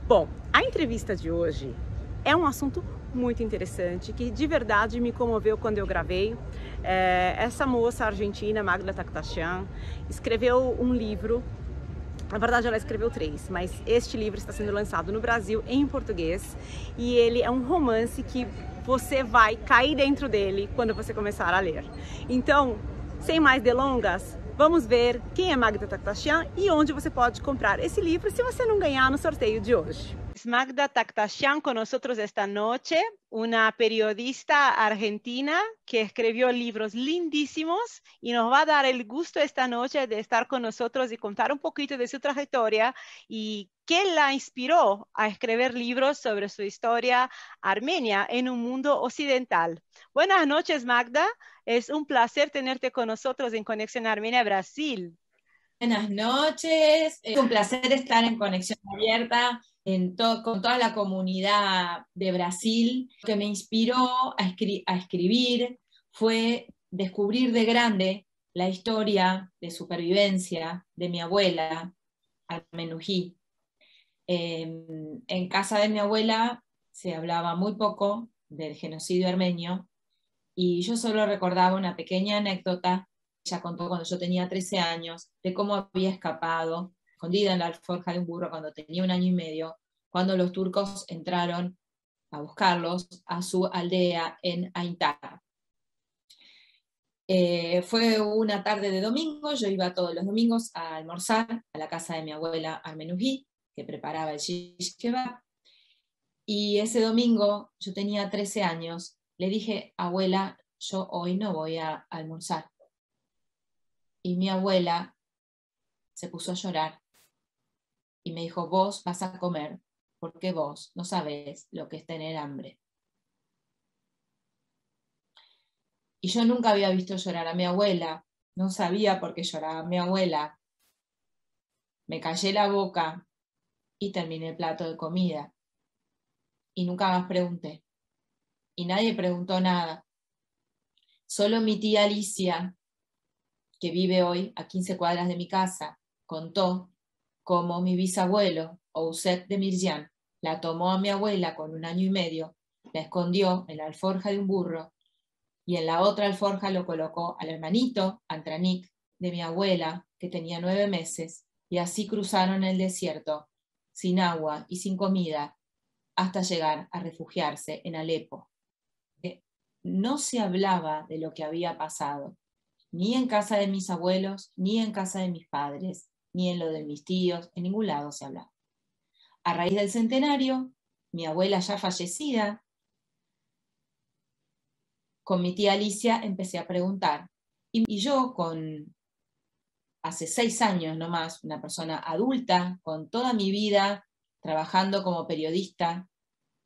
Bom, a entrevista de hoje é um assunto muito interessante, que de verdade me comoveu quando eu gravei. Essa moça argentina, Magda Taktashian, escreveu um livro. Na verdade, ela escreveu 3, mas este livro está sendo lançado no Brasil em português e ele é um romance que você vai cair dentro dele quando você começar a ler. Então, sem mais delongas, vamos ver quem é Magda Taktashian e onde você pode comprar esse livro se você não ganhar no sorteio de hoje. Magda Taktashian con nosotros esta noche, una periodista argentina que escribió libros lindísimos y nos va a dar el gusto esta noche de estar con nosotros y contar un poquito de su trayectoria y qué la inspiró a escribir libros sobre su historia armenia en un mundo occidental. Buenas noches, Magda. Es un placer tenerte con nosotros en Conexión Armenia Brasil. Buenas noches, es un placer estar en Conexión Abierta con toda la comunidad de Brasil. Lo que me inspiró a escribir fue descubrir de grande la historia de supervivencia de mi abuela, Armenují. En casa de mi abuela se hablaba muy poco del genocidio armenio y yo solo recordaba una pequeña anécdota. Ella contó cuando yo tenía 13 años de cómo había escapado, escondida en la alforja de un burro cuando tenía 1 año y medio, cuando los turcos entraron a buscarlos a su aldea en Aintar. Fue una tarde de domingo, yo iba todos los domingos a almorzar a la casa de mi abuela Armenují, que preparaba el shish kebab, y ese domingo, yo tenía 13 años, le dije, abuela, yo hoy no voy a almorzar. Y mi abuela se puso a llorar y me dijo, vos vas a comer porque vos no sabés lo que es tener hambre. Y yo nunca había visto llorar a mi abuela, no sabía por qué lloraba mi abuela. Me callé la boca y terminé el plato de comida. Y nunca más pregunté. Y nadie preguntó nada. Solo mi tía Alicia, que vive hoy a 15 cuadras de mi casa, contó cómo mi bisabuelo, Ouset de Mirjan, la tomó a mi abuela con 1 año y medio, la escondió en la alforja de un burro y en la otra alforja lo colocó al hermanito, Antranik, de mi abuela, que tenía 9 meses, y así cruzaron el desierto, sin agua y sin comida, hasta llegar a refugiarse en Alepo. No se hablaba de lo que había pasado, ni en casa de mis abuelos, ni en casa de mis padres, ni en lo de mis tíos, en ningún lado se hablaba. A raíz del centenario, mi abuela ya fallecida, con mi tía Alicia empecé a preguntar. Y yo, hace 6 años nomás, una persona adulta, con toda mi vida trabajando como periodista,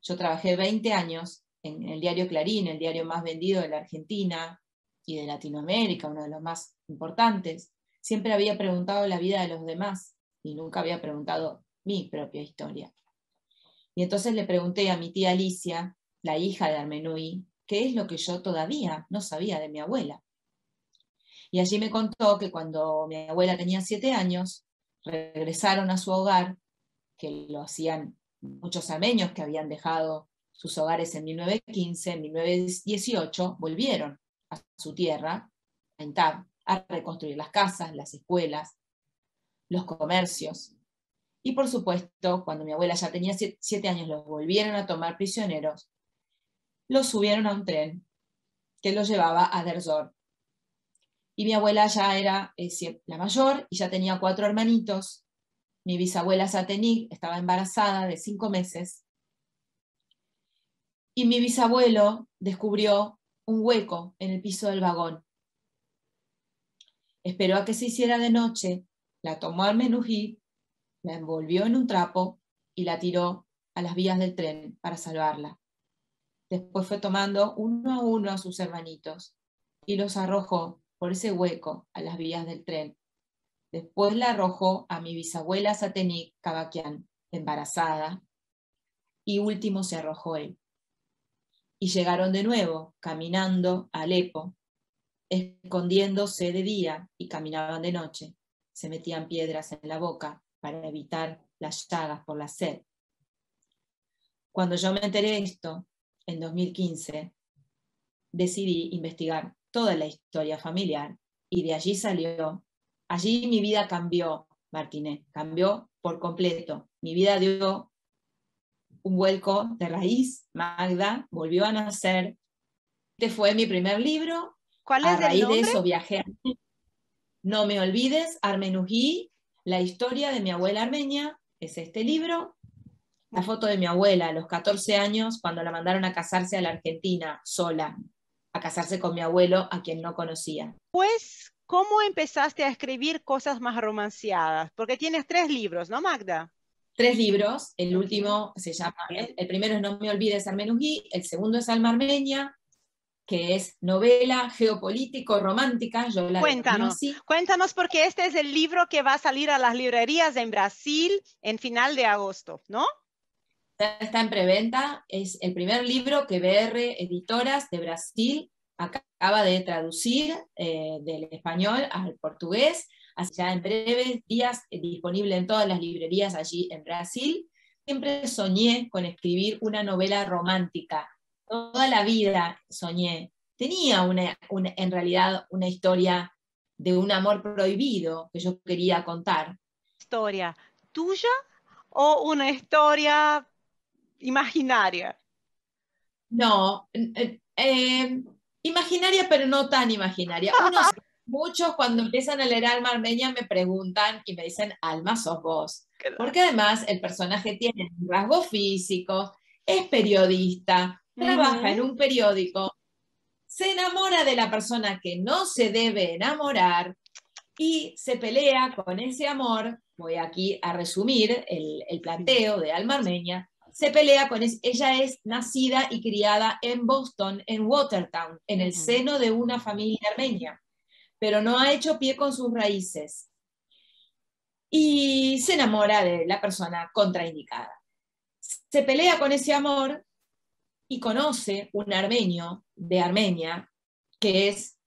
yo trabajé 20 años en el diario Clarín, el diario más vendido de la Argentina y de Latinoamérica, uno de los más importantes. Siempre había preguntado la vida de los demás y nunca había preguntado mi propia historia. Y entonces le pregunté a mi tía Alicia, la hija de Armenuí, qué es lo que yo todavía no sabía de mi abuela. Y allí me contó que cuando mi abuela tenía 7 años, regresaron a su hogar, que lo hacían muchos armenios que habían dejado sus hogares en 1915, en 1918, volvieron a su tierra, a Intab, a reconstruir las casas, las escuelas, los comercios. Y por supuesto, cuando mi abuela ya tenía 7 años, los volvieron a tomar prisioneros, los subieron a un tren que los llevaba a Derzor. Y mi abuela ya era la mayor y ya tenía 4 hermanitos. Mi bisabuela Satenik estaba embarazada de 5 meses. Y mi bisabuelo descubrió un hueco en el piso del vagón. Esperó a que se hiciera de noche, la tomó al Menují, la envolvió en un trapo y la tiró a las vías del tren para salvarla. Después fue tomando uno a uno a sus hermanitos y los arrojó por ese hueco a las vías del tren. Después la arrojó a mi bisabuela Satenik Kavakian, embarazada, y último se arrojó él. Y llegaron de nuevo, caminando a Alepo, escondiéndose de día y caminaban de noche. Se metían piedras en la boca para evitar las llagas por la sed. Cuando yo me enteré de esto, en 2015, decidí investigar toda la historia familiar y de allí salió. Allí mi vida cambió, Martínez, cambió por completo. Mi vida dio un vuelco de raíz. Magda volvió a nacer. Este fue mi primer libro. ¿Cuál A es el raíz de nombre? eso viajé. No me olvides, Armenují, la historia de mi abuela armenia, es este libro. La foto de mi abuela a los 14 años, cuando la mandaron a casarse a la Argentina, sola, a casarse con mi abuelo, a quien no conocía. Pues, ¿cómo empezaste a escribir cosas más romanceadas? Porque tienes 3 libros, ¿no, Magda? 3 libros, el último se llama, el primero es No me olvides, Armenují, el segundo es Alma Armenia, que es novela geopolítico-romántica, yo la denomino Cuéntanos, así. cuéntanos porque este es el libro que va a salir a las librerías en Brasil en final de agosto, ¿no? Está en preventa, es el primer libro que BR Editoras de Brasil acaba de traducir del español al portugués, así ya en breves días disponible en todas las librerías allí en Brasil. Siempre soñé con escribir una novela romántica, toda la vida soñé. Tenía en realidad una historia de un amor prohibido que yo quería contar. ¿Historia tuya o una historia imaginaria? No, imaginaria, pero no tan imaginaria. Muchos cuando empiezan a leer Alma Armenia me preguntan y me dicen, Alma, sos vos. Porque además el personaje tiene rasgos físicos, es periodista, trabaja en un periódico, se enamora de la persona que no se debe enamorar y se pelea con ese amor. Voy aquí a resumir el planteo de Alma Armenia. Se pelea con ella es nacida y criada en Boston, en Watertown, en el seno de una familia armenia, pero no ha hecho pie con sus raíces. Y se enamora de la persona contraindicada. Se pelea con ese amor y conoce un armenio de Armenia que es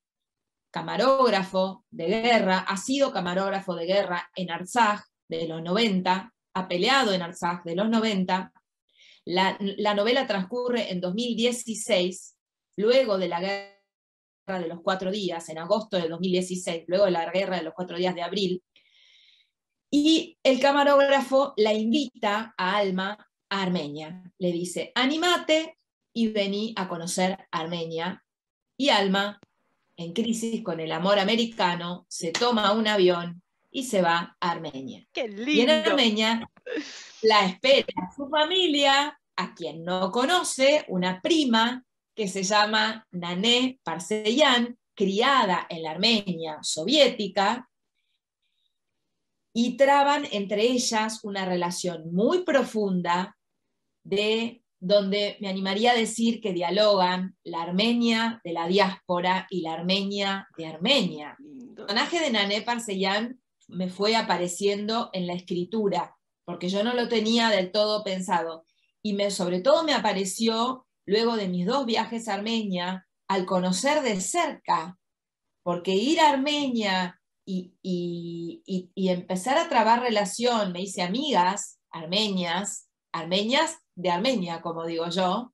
camarógrafo de guerra, ha sido camarógrafo de guerra en Artsaj de los 90, ha peleado en Artsaj de los 90. La novela transcurre en 2016, luego de la guerra de los 4 días, en agosto de 2016, luego de la guerra de los 4 días de abril, y el camarógrafo la invita a Alma a Armenia. Le dice, anímate y vení a conocer Armenia. Y Alma, en crisis con el amor americano, se toma un avión y se va a Armenia. ¡Qué lindo! Y en Armenia la espera su familia, a quien no conoce, una prima que se llama Nané Parseyan, criada en la Armenia soviética, y traban entre ellas una relación muy profunda de donde me animaría a decir que dialogan la Armenia de la diáspora y la Armenia de Armenia. El personaje de Nané Parseyan me fue apareciendo en la escritura, porque yo no lo tenía del todo pensado, y sobre todo me apareció luego de mis 2 viajes a Armenia, al conocer de cerca, porque ir a Armenia y empezar a trabar relación, me hice amigas armenias de Armenia, como digo yo,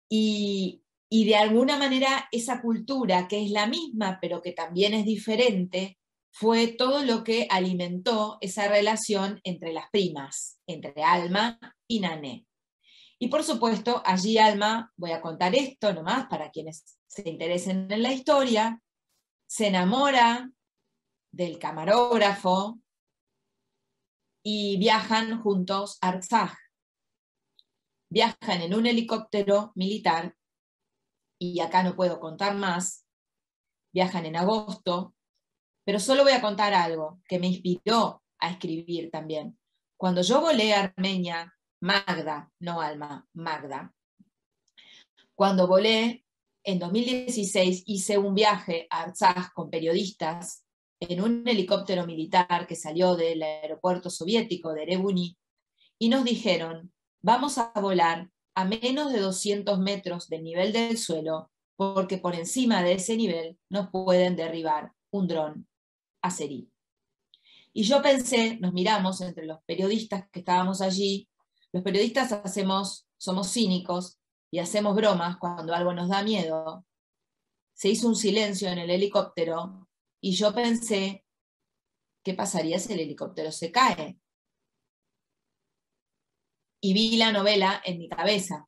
y de alguna manera esa cultura que es la misma, pero que también es diferente, fue todo lo que alimentó esa relación entre las primas, entre Alma y Nané. Y por supuesto, allí Alma, voy a contar esto nomás para quienes se interesen en la historia, se enamora del camarógrafo y viajan juntos a Artsaj. Viajan en un helicóptero militar, y acá no puedo contar más, viajan en agosto, pero solo voy a contar algo que me inspiró a escribir también. Cuando yo volé a Armenia, Magda, no Alma, Magda, cuando volé en 2016 hice un viaje a Artsaj con periodistas en un helicóptero militar que salió del aeropuerto soviético de Erebuni, y nos dijeron, vamos a volar a menos de 200 metros del nivel del suelo, porque por encima de ese nivel nos pueden derribar un dron azerí. Y yo pensé, nos miramos entre los periodistas que estábamos allí, los periodistas somos cínicos y hacemos bromas cuando algo nos da miedo. Se hizo un silencio en el helicóptero y yo pensé, ¿qué pasaría si el helicóptero se cae? Y vi la novela en mi cabeza.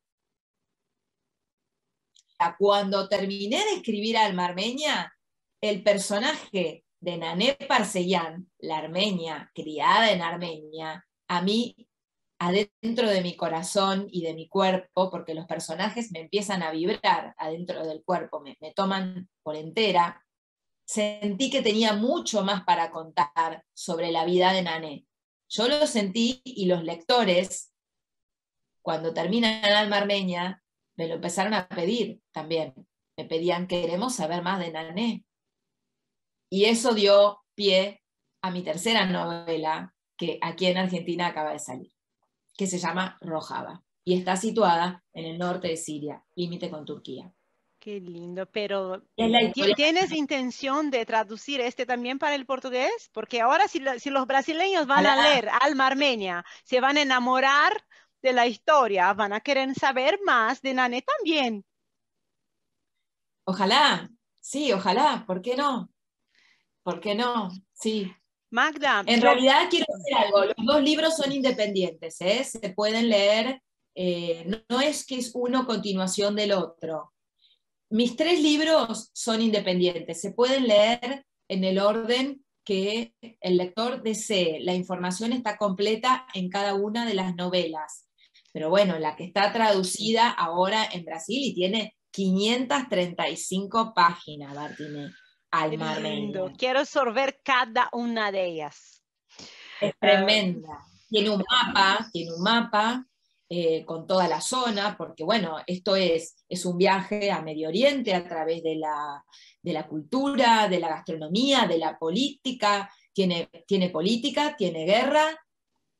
Cuando terminé de escribir Alma Armenia, el personaje de Nané Parseyan, la armenia, criada en Armenia, a mí, adentro de mi corazón y de mi cuerpo, porque los personajes me empiezan a vibrar adentro del cuerpo, me toman por entera, sentí que tenía mucho más para contar sobre la vida de Nané. Yo lo sentí y los lectores, cuando terminan Alma Armenia, me lo empezaron a pedir también. Me pedían, queremos saber más de Nané. Y eso dio pie a mi tercera novela, que aquí en Argentina acaba de salir, que se llama Rojava, y está situada en el norte de Siria, límite con Turquía. Qué lindo, pero historia... ¿tienes intención de traducir este también para el portugués? Porque ahora si los brasileños van a leer Alma Armenia, se van a enamorar de la historia, van a querer saber más de Nané también. Ojalá, sí, ojalá, ¿por qué no? ¿Por qué no? Sí. Magda, en realidad quiero decir algo, los dos libros son independientes, ¿eh? Se pueden leer, no es que es uno continuación del otro. Mis 3 libros son independientes, se pueden leer en el orden que el lector desee. La información está completa en cada una de las novelas. Pero bueno, la que está traducida ahora en Brasil y tiene 535 páginas, Martínez. Alma Armenia. Quiero sorber cada una de ellas. Es tremenda. Tiene un mapa con toda la zona, porque bueno, esto es un viaje a Medio Oriente a través de la cultura, de la gastronomía, de la política. Tiene política, tiene guerra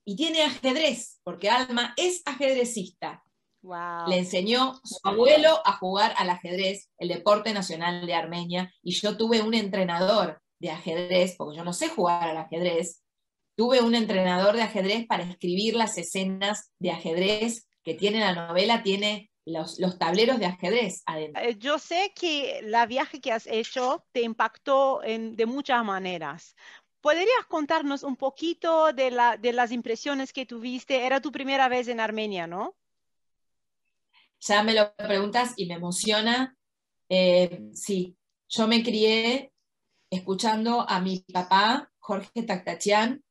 y tiene ajedrez, porque Alma es ajedrecista. Wow. Le enseñó su abuelo a jugar al ajedrez, el deporte nacional de Armenia, y yo tuve un entrenador de ajedrez, porque yo no sé jugar al ajedrez. Tuve un entrenador de ajedrez para escribir las escenas de ajedrez que tiene la novela, tiene los tableros de ajedrez adentro. Yo sé que la viaje que has hecho te impactó de muchas maneras. ¿Podrías contarnos un poquito de las impresiones que tuviste? Era tu primera vez en Armenia, ¿no? Ya me lo preguntas y me emociona. Sí, yo me crié escuchando a mi papá, Jorge Taktachian.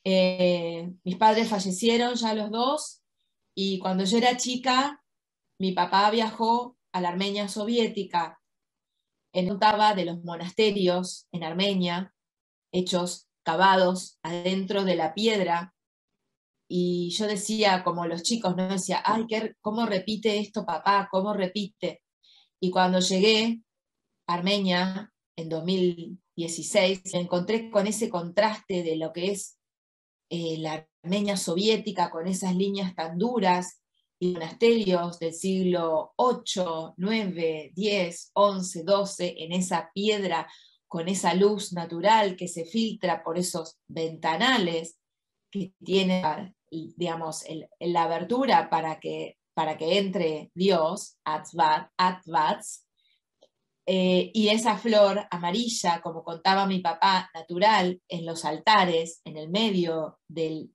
Mis padres fallecieron ya los dos, y cuando yo era chica, mi papá viajó a la Armenia soviética. Él contaba de los monasterios en Armenia, hechos cavados adentro de la piedra, y yo decía, como los chicos, ¿no? Decía, ay, ¿cómo repite esto papá? ¿Cómo repite? Y cuando llegué a Armenia en 2016, me encontré con ese contraste de lo que es la Armenia soviética, con esas líneas tan duras, y monasterios del siglo 8, 9, 10, 11, 12, en esa piedra, con esa luz natural que se filtra por esos ventanales que tiene, digamos, la abertura para que entre Dios, Atvats, y esa flor amarilla, como contaba mi papá, natural, en los altares, en el medio del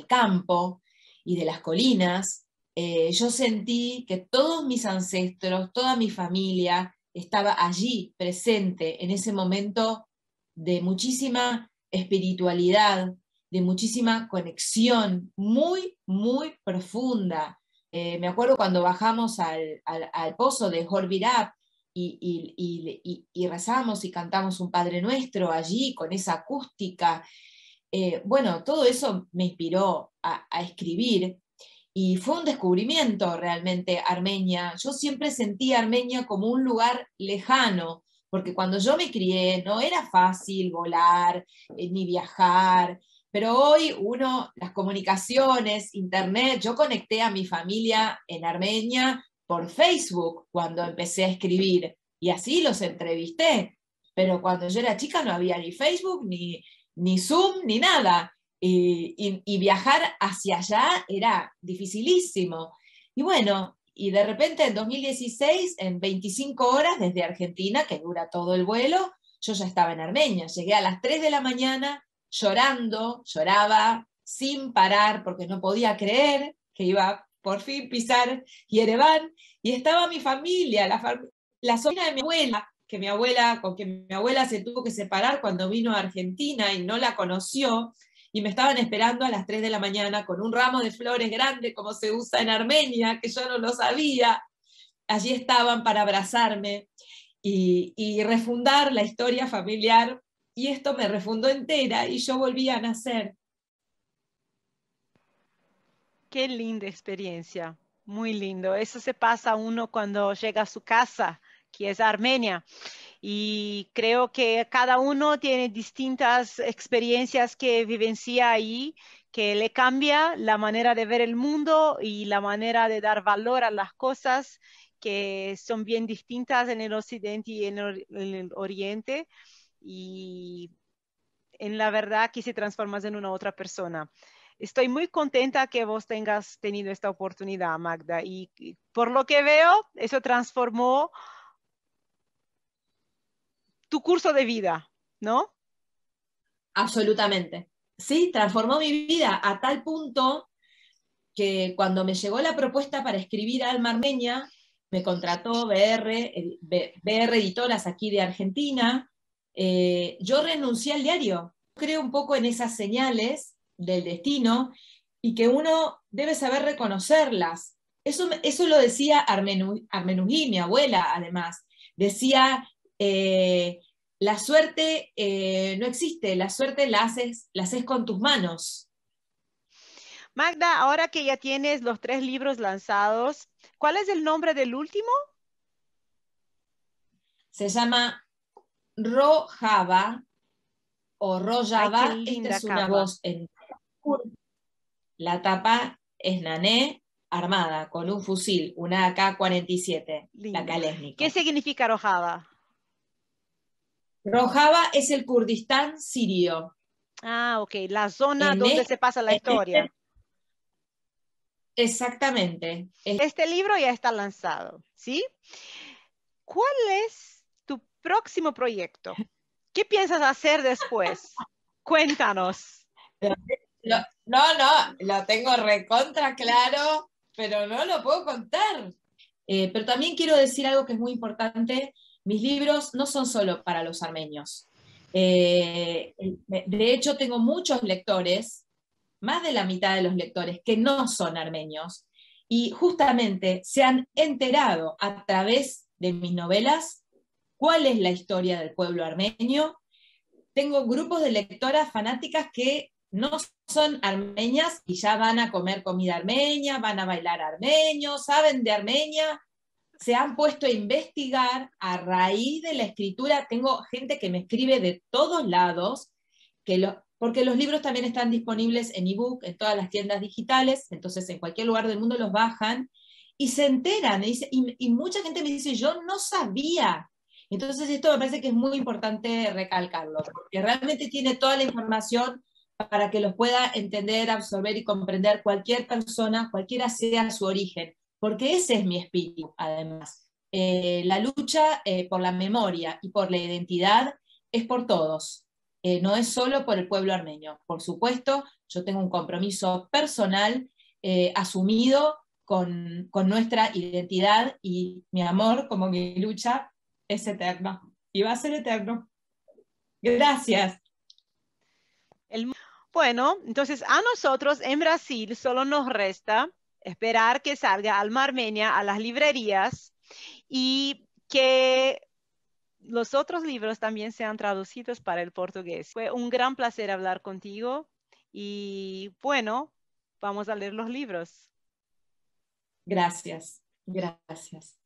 campo y de las colinas, yo sentí que todos mis ancestros, toda mi familia, estaba allí presente en ese momento de muchísima espiritualidad, de muchísima conexión muy, muy profunda. Me acuerdo cuando bajamos al pozo de Horvirab y rezamos y cantamos un Padre Nuestro allí con esa acústica. Bueno, todo eso me inspiró a escribir, y fue un descubrimiento realmente Armenia. Yo siempre sentí Armenia como un lugar lejano, porque cuando yo me crié no era fácil volar ni viajar. Pero hoy las comunicaciones, internet, yo conecté a mi familia en Armenia por Facebook cuando empecé a escribir, y así los entrevisté. Pero cuando yo era chica no había ni Facebook, ni Zoom, ni nada. y viajar hacia allá era dificilísimo. Y bueno, y de repente en 2016, en 25 horas desde Argentina, que dura todo el vuelo, yo ya estaba en Armenia. Llegué a las 3 de la mañana llorando, lloraba sin parar porque no podía creer que iba por fin pisar Yerevan, y estaba mi familia, la sobrina de mi abuela, con quien mi abuela se tuvo que separar cuando vino a Argentina y no la conoció, y me estaban esperando a las 3 de la mañana con un ramo de flores grande como se usa en Armenia, que yo no lo sabía. Allí estaban para abrazarme y refundar la historia familiar, y esto me refundó entera y yo volví a nacer. Qué linda experiencia, muy lindo. Eso se pasa a uno cuando llega a su casa, que es Armenia. Y creo que cada uno tiene distintas experiencias que vivencia ahí, que le cambia la manera de ver el mundo y la manera de dar valor a las cosas que son bien distintas en el occidente y en el oriente. Y en la verdad que se transformas en una otra persona. Estoy muy contenta que vos tengas tenido esta oportunidad, Magda, y por lo que veo, eso transformó tu curso de vida, ¿no? Absolutamente. Sí, transformó mi vida a tal punto que cuando me llegó la propuesta para escribir Alma Armenia, me contrató BR Editoras aquí de Argentina, yo renuncié al diario. Creo un poco en esas señales del destino y que uno debe saber reconocerlas. Eso lo decía Armenují, mi abuela, además. Decía, la suerte no existe, la suerte la haces con tus manos. Magda, ahora que ya tienes los 3 libros lanzados, ¿cuál es el nombre del último? Se llama Rojava o Ay, qué Rojava. Esta linda es una capa. voz en la tapa es Nané armada con un fusil, una AK-47, la Lindo. ¿Qué Kalashnikov. significa Rojava? Rojava es el Kurdistán sirio. Ah, ok, la zona En donde este, se pasa la historia. exactamente. Este libro ya está lanzado, ¿sí? ¿Cuál es tu próximo proyecto? ¿Qué piensas hacer después? Cuéntanos. No, lo tengo recontra claro, pero no lo puedo contar. Pero también quiero decir algo que es muy importante. Mis libros no son solo para los armenios. De hecho, tengo muchos lectores, más de la mitad de los lectores, que no son armenios, y justamente se han enterado a través de mis novelas cuál es la historia del pueblo armenio. Tengo grupos de lectoras fanáticas que no son armenias y ya van a comer comida armenia, van a bailar armenio, saben de Armenia, se han puesto a investigar a raíz de la escritura. Tengo gente que me escribe de todos lados, porque los libros también están disponibles en ebook, en todas las tiendas digitales, entonces en cualquier lugar del mundo los bajan y se enteran. Y mucha gente me dice, yo no sabía. Entonces esto me parece que es muy importante recalcarlo, porque realmente tiene toda la información para que los pueda entender, absorber y comprender cualquier persona, cualquiera sea su origen, porque ese es mi espíritu, además. La lucha por la memoria y por la identidad es por todos, no es solo por el pueblo armenio. Por supuesto, yo tengo un compromiso personal asumido con nuestra identidad, y mi amor, como mi lucha, es eterno y va a ser eterno. Gracias. Bueno, entonces a nosotros en Brasil solo nos resta esperar que salga Alma Armenia a las librerías y que los otros libros también sean traducidos para el portugués. Fue un gran placer hablar contigo y bueno, vamos a leer los libros. Gracias. Gracias.